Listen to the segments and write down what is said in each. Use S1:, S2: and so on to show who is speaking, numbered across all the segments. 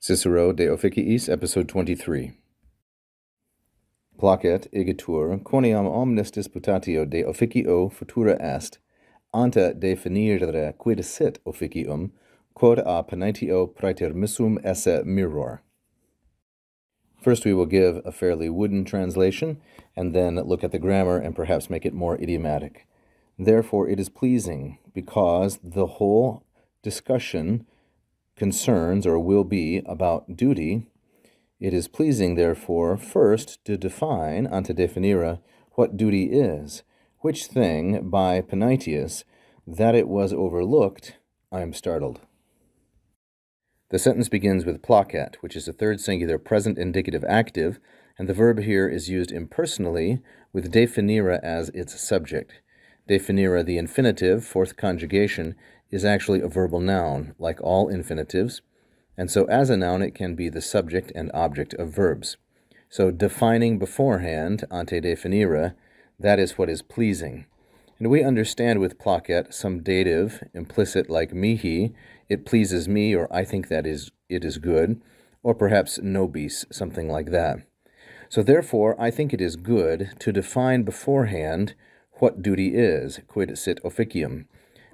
S1: Cicero de Officiis, episode 23. Placet igitur quoniam omnes disputatio de officio futura est, ante definire quid sit officium, quod a penitio praetermissum esse mirror. First we will give a fairly wooden translation, and then look at the grammar and perhaps make it more idiomatic. Therefore it is pleasing, because the whole discussion concerns or will be about duty. It is pleasing, therefore, first to define, ante definire, what duty is, which thing, by penitius, that it was overlooked, I am startled. The sentence begins with placet, which is a third singular present indicative active, and the verb here is used impersonally with definire as its subject. Definire, the infinitive, fourth conjugation, is actually a verbal noun, like all infinitives, and so as a noun it can be the subject and object of verbs. So defining beforehand, ante definire, that is what is pleasing. And we understand with placet some dative, implicit like mihi, it pleases me, or I think that it is good, or perhaps nobis, something like that. So therefore, I think it is good to define beforehand what duty is, quid sit officium.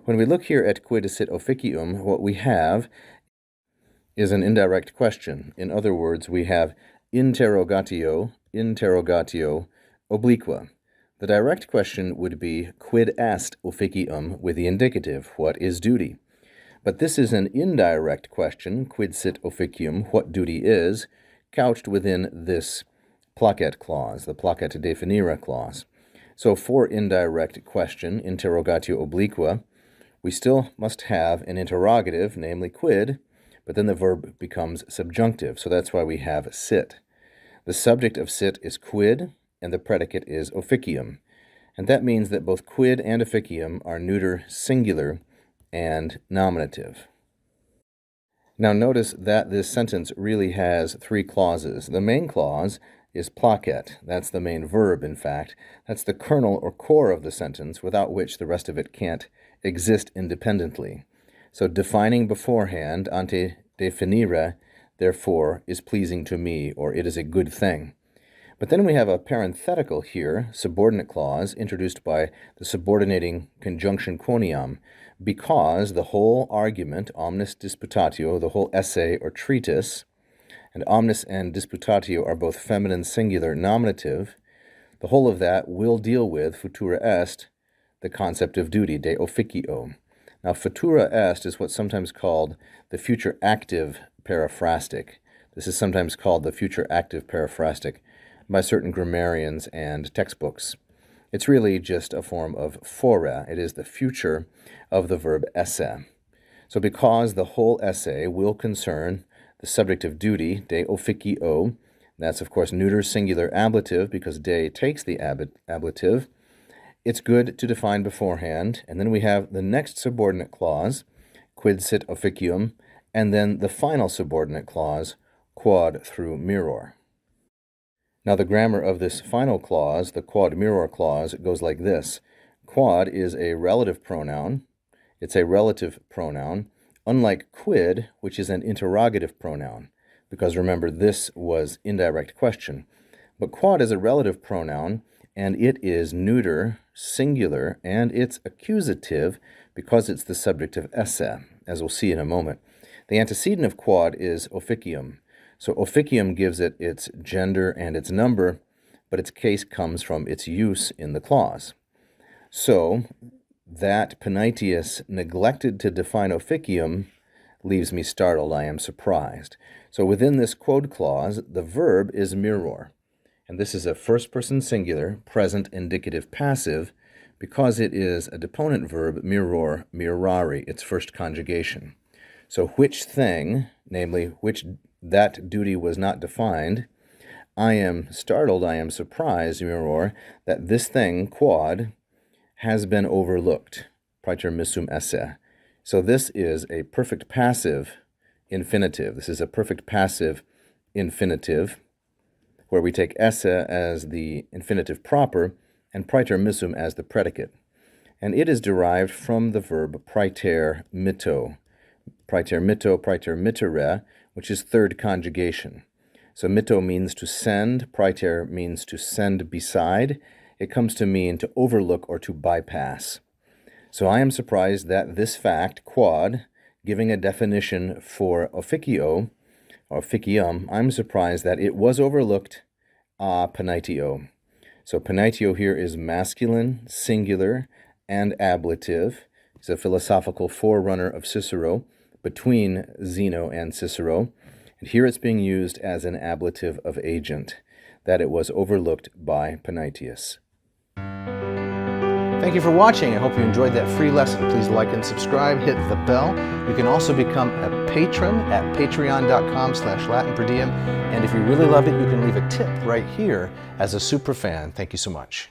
S1: When we look here at quid sit officium, what we have is an indirect question. In other words, we have interrogatio obliqua. The direct question would be quid est officium with the indicative, what is duty? But this is an indirect question, quid sit officium, what duty is, couched within this placet clause, the placet definire clause. So for indirect question, interrogatio obliqua, we still must have an interrogative, namely quid, but then the verb becomes subjunctive, so that's why we have sit. The subject of sit is quid, and the predicate is officium. And that means that both quid and officium are neuter singular and nominative. Now notice that this sentence really has three clauses. The main clause is placet. That's the main verb, in fact. That's the kernel or core of the sentence, without which the rest of it can't exist independently. So defining beforehand, ante definire, therefore, is pleasing to me, or it is a good thing. But then we have a parenthetical here, subordinate clause, introduced by the subordinating conjunction quoniam, because the whole argument, omnis disputatio, the whole essay or treatise, and omnis and disputatio are both feminine singular nominative, the whole of that will deal with futura est, the concept of duty, de officio. Now, futura est is what's sometimes called the future active periphrastic. This is sometimes called the future active periphrastic by certain grammarians and textbooks. It's really just a form of fora. It is the future of the verb esse. So because the whole essay will concern the subject of duty, de officio, that's of course neuter singular ablative because de takes the ablative, it's good to define beforehand, and then we have the next subordinate clause, quid sit officium, and then the final subordinate clause, quod through mirror. Now the grammar of this final clause, the quod mirror clause, goes like this. Quod is a relative pronoun. It's a relative pronoun, unlike quid, which is an interrogative pronoun, because remember, this was indirect question. But quod is a relative pronoun, and it is neuter, singular, and it's accusative because it's the subject of esse, as we'll see in a moment. The antecedent of quod is officium. So officium gives it its gender and its number, but its case comes from its use in the clause. So that penitius neglected to define officium leaves me startled. I am surprised. So within this quod clause, the verb is mirror. And this is a first-person singular, present indicative passive, because it is a deponent verb, mirror, mirari, its first conjugation. So which thing, namely which that duty was not defined, I am startled, I am surprised, mirror, that this thing, quod, has been overlooked, praetermissum esse. So this is a perfect passive infinitive. This is a perfect passive infinitive, where we take esse as the infinitive proper and praetermissum as the predicate. And it is derived from the verb praeter mitto. praeter mitto, praeter mittere, which is third conjugation. So mitto means to send, praeter means to send beside. It comes to mean to overlook or to bypass. So I am surprised that this fact, quod, giving a definition for officio, or officium, I'm surprised that it was overlooked a penitio. So penitio here is masculine, singular, and ablative. It's a philosophical forerunner of Cicero, between Zeno and Cicero. And here it's being used as an ablative of agent, that it was overlooked by Penitius.
S2: Thank you for watching. I hope you enjoyed that free lesson. Please like and subscribe, hit the bell. You can also become a patron at patreon.com/LatinPerDiem. And if you really loved it, you can leave a tip right here as a super fan. Thank you so much.